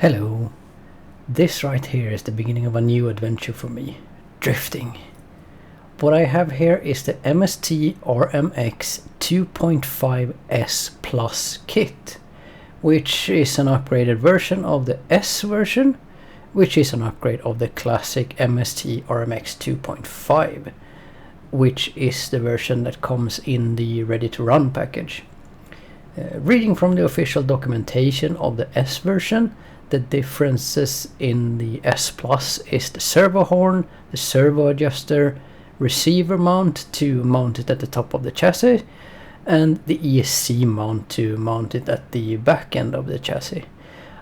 Hello. This right here is the beginning of a new adventure for me. Drifting. What I have here is the MST RMX 2.5S Plus kit, which is an upgraded version of the S version, which is an upgrade of the classic MST RMX 2.5, which is the version that comes in the ready to run package. Reading from the official documentation of the S version, the differences in the S Plus is the servo horn, the servo adjuster, receiver mount to mount it at the top of the chassis, and the ESC mount to mount it at the back end of the chassis.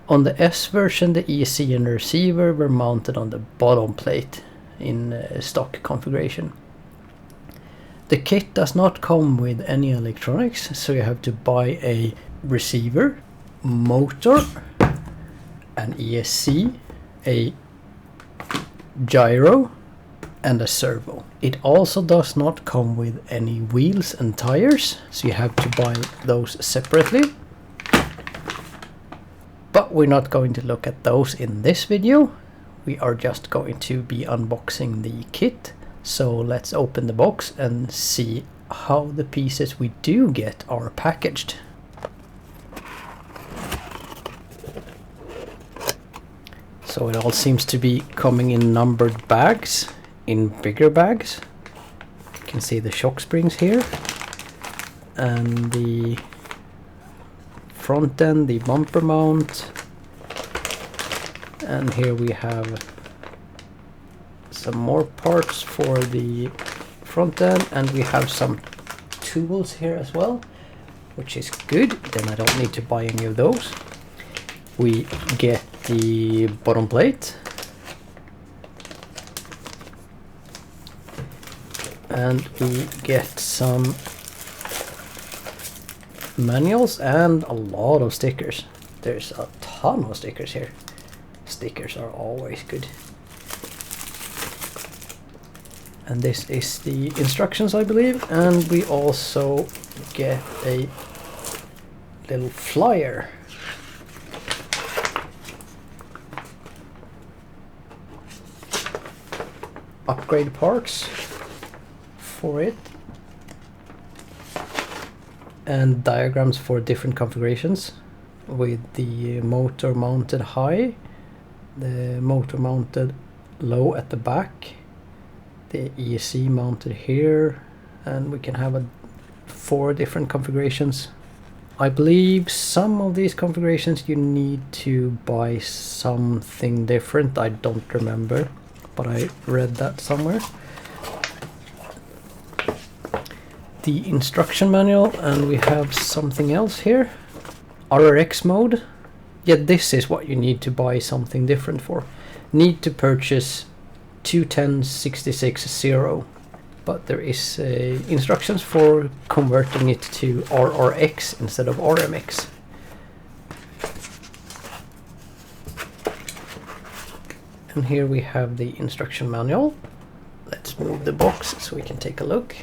On the S version, the ESC and the receiver were mounted on the bottom plate in stock configuration. The kit does not come with any electronics, so you have to buy a receiver, motor, an ESC, a gyro, and a servo. It also does not come with any wheels and tires, so you have to buy those separately. But we're not going to look at those in this video. We are just going to be unboxing the kit. So let's open the box and see how the pieces we do get are packaged. So it all seems to be coming in numbered bags, in bigger bags. You can see the shock springs here, and the front end, the bumper mount, and here we have some more parts for the front end, and we have some tools here as well, which is good. Then I don't need to buy any of those. We get the bottom plate, and we get some manuals and a lot of stickers. There's a ton of stickers here. Stickers are always good. And this is the instructions, I believe, and we also get a little flyer. Upgrade parts for it, and diagrams for different configurations, with the motor mounted high, the motor mounted low at the back, the ESC mounted here, and we can have 4 different configurations. I believe some of these configurations you need to buy something different. I don't remember, but I read that somewhere. The instruction manual, and we have something else here. RRX mode. Yeah, this is what you need to buy something different for. Need to purchase 21066.0, but there is instructions for converting it to RRX instead of RMX. And here we have the instruction manual. Let's move the box so we can take a look.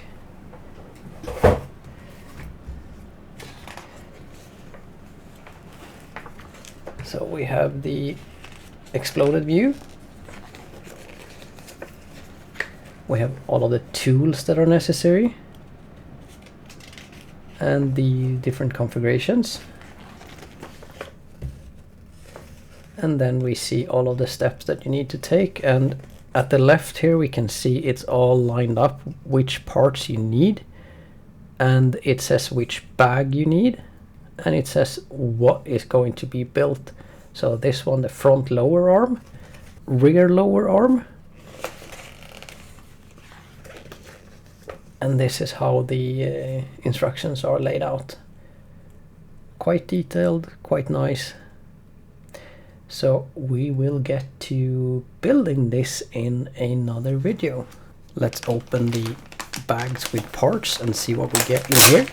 So we have the exploded view. We have all of the tools that are necessary and the different configurations. And then we see all of the steps that you need to take, and at the left here we can see it's all lined up which parts you need, and it says which bag you need, and it says what is going to be built. So this one, the front lower arm, rear lower arm, and this is how the instructions are laid out. Quite detailed, quite nice. So we will get to building this in another video. Let's open the bags with parts and see what we get in here.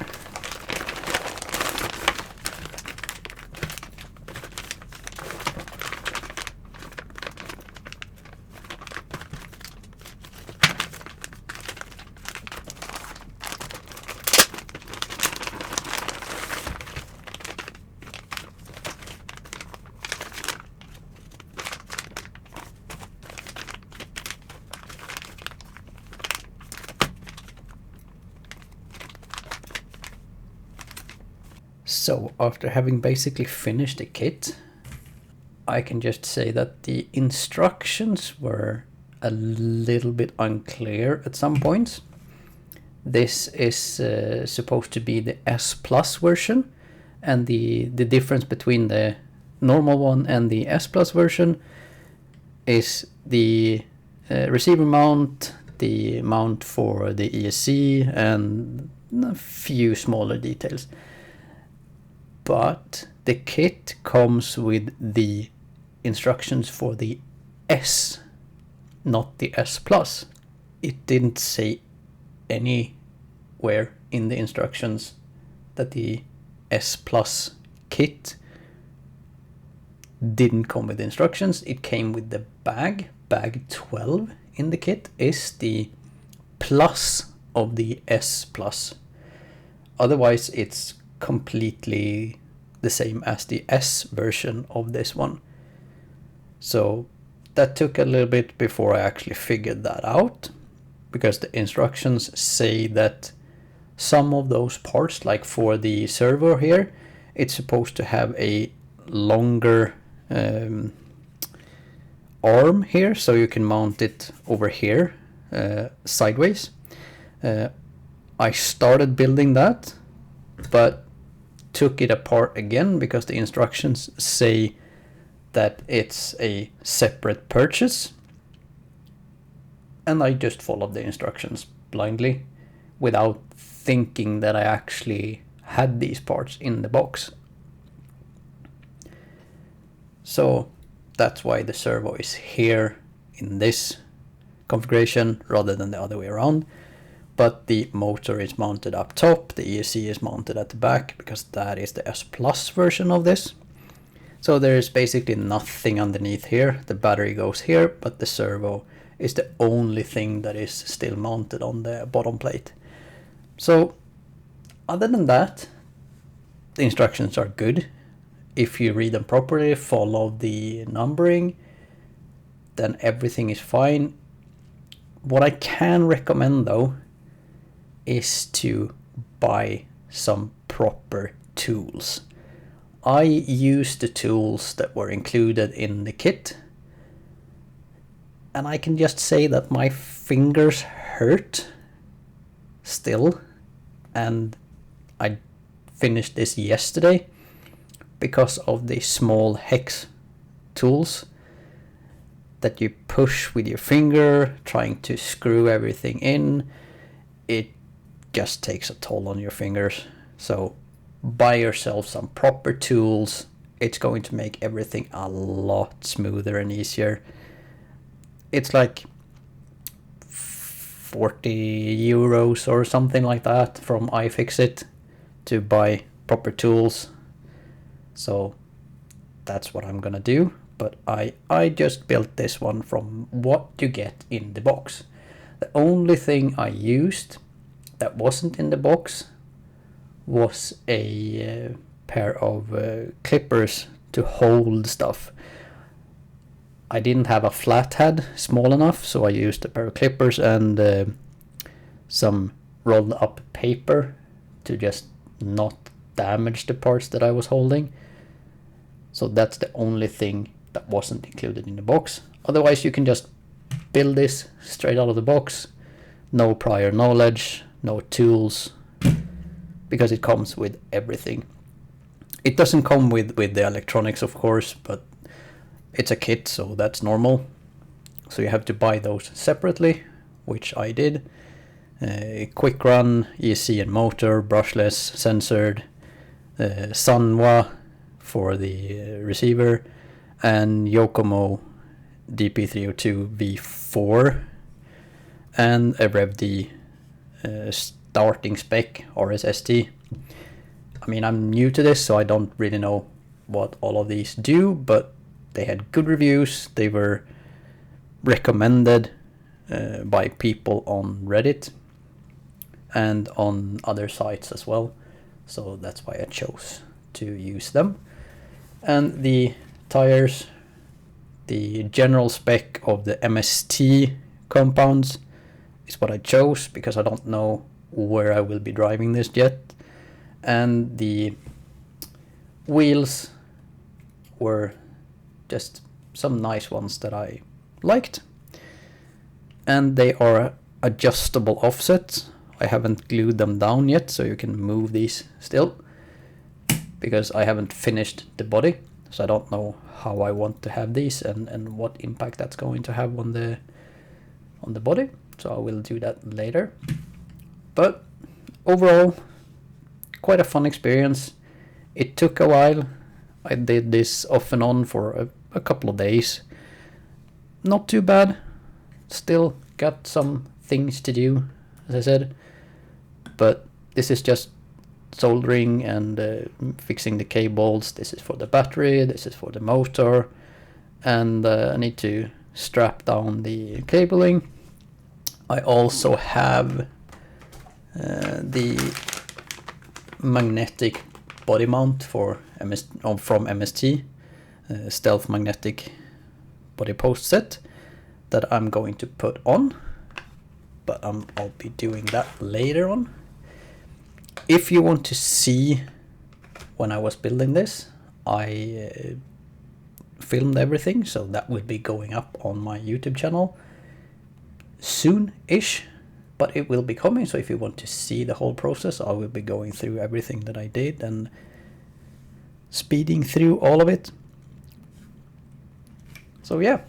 So after having basically finished the kit, I can just say that the instructions were a little bit unclear at some points. This is supposed to be the S Plus version, and the difference between the normal one and the S Plus version is the receiver mount, the mount for the ESC, and a few smaller details. But the kit comes with the instructions for the S, not the S Plus. It didn't say anywhere in the instructions that the S Plus kit didn't come with instructions. It came with the bag. Bag 12 in the kit is the plus of the S Plus. Otherwise, it's completely the same as the S version of this one. So that took a little bit before I actually figured that out, because the instructions say that some of those parts, like for the servo here, it's supposed to have a longer arm here, so you can mount it over here sideways. I started building that, but took it apart again because the instructions say that it's a separate purchase, and I just followed the instructions blindly without thinking that I actually had these parts in the box. So that's why the servo is here in this configuration rather than the other way around. But the motor is mounted up top, the ESC is mounted at the back, because that is the S Plus version of this. So there is basically nothing underneath here. The battery goes here, but the servo is the only thing that is still mounted on the bottom plate. So other than that, the instructions are good. If you read them properly, follow the numbering, then everything is fine. What I can recommend though is to buy some proper tools. I used the tools that were included in the kit, and I can just say that my fingers hurt still, and I finished this yesterday because of the small hex tools that you push with your finger, trying to screw everything in. It just takes a toll on your fingers. So buy yourself some proper tools. It's going to make everything a lot smoother and easier. It's like 40 euros or something like that from iFixit to buy proper tools. So that's what I'm gonna do. But I just built this one from what you get in the box. The only thing I used that wasn't in the box was a pair of clippers to hold stuff. I didn't have a flathead small enough, so I used a pair of clippers and some rolled up paper to just not damage the parts that I was holding. So that's the only thing that wasn't included in the box. Otherwise you can just build this straight out of the box. No prior knowledge, no tools, because it comes with everything. It doesn't come with the electronics, of course, but it's a kit, so that's normal. So you have to buy those separately, which I did. Quicrun, ESC and motor, brushless, censored, Sanwa for the receiver, and Yokomo DP302 V4, and a ReveD starting spec RSST. I mean, I'm new to this, so I don't really know what all of these do, but they had good reviews. They were recommended by people on Reddit and on other sites as well, so that's why I chose to use them. And the tires, the general spec of the MST compounds is what I chose because I don't know where I will be driving this yet. And the wheels were just some nice ones that I liked, and they are adjustable offsets. I haven't glued them down yet, so you can move these still, because I haven't finished the body, so I don't know how I want to have these and what impact that's going to have on the body, so I will do that later. But overall, quite a fun experience. It took a while. I did this off and on for a couple of days. Not too bad. Still got some things to do, as I said, but this is just soldering and fixing the cables. This is for the battery, this is for the motor, and I need to strap down the cabling. I also have the magnetic body mount for from MST, stealth magnetic body post set, that I'm going to put on, but I'll be doing that later on. If you want to see when I was building this, I filmed everything, so that will be going up on my YouTube channel soon-ish, but it will be coming. So if you want to see the whole process, I will be going through everything that I did and speeding through all of it. So yeah,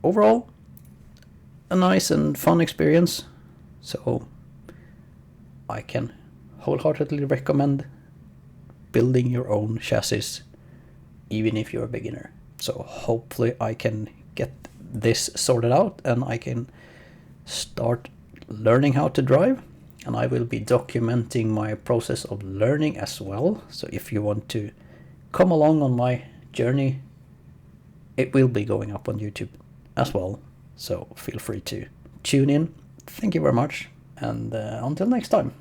overall a nice and fun experience, so I can wholeheartedly recommend building your own chassis, even if you're a beginner. So hopefully I can get this sorted out and I can start learning how to drive, and I will be documenting my process of learning as well. So if you want to come along on my journey, it will be going up on YouTube as well, so feel free to tune in. Thank you very much, and until next time.